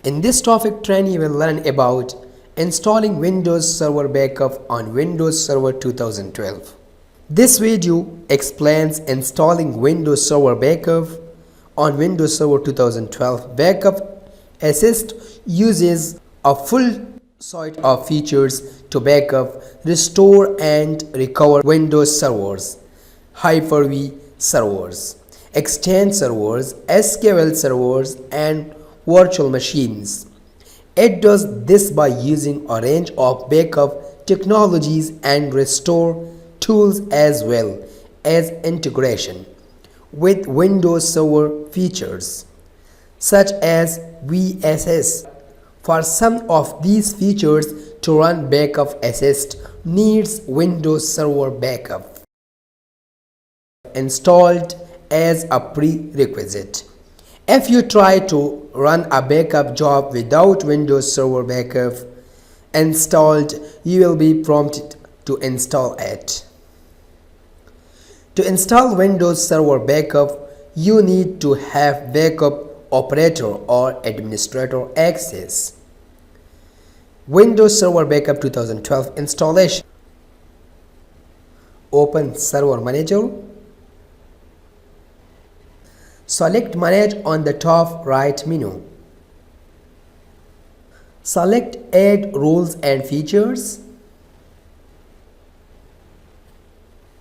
In this topic, Trainee will learn about installing Windows Server Backup on Windows Server 2012. This video explains installing Windows Server Backup on Windows Server 2012. Backup Assist uses a full suite of features to backup, restore and recover Windows servers, Hyper-V servers, Exchange servers, SQL servers and virtual machines. It does this by using a range of backup technologies and restore tools as well as integration with Windows Server features such as VSS. For some of these features to run Backup Assist needs Windows Server Backup installed as a prerequisite. If you try to run a backup job without Windows Server Backup installed, you will be prompted to install it. To install Windows Server Backup, you need to have backup operator or administrator access. Windows Server Backup 2012 installation. Open Server Manager. Select Manage on the top right menu. Select Add Rules and Features.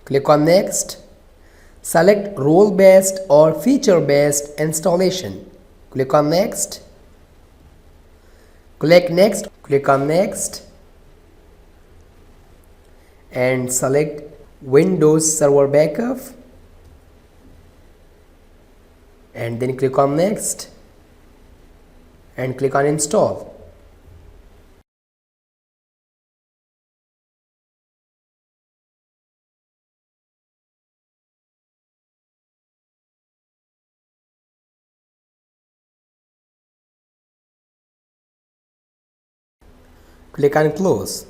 Click on Next. Select Role-Based or Feature-Based Installation. Click on Next. Click Next. Click on Next. And select Windows Server Backup. And then click on Next. And click on Install. Click on Close.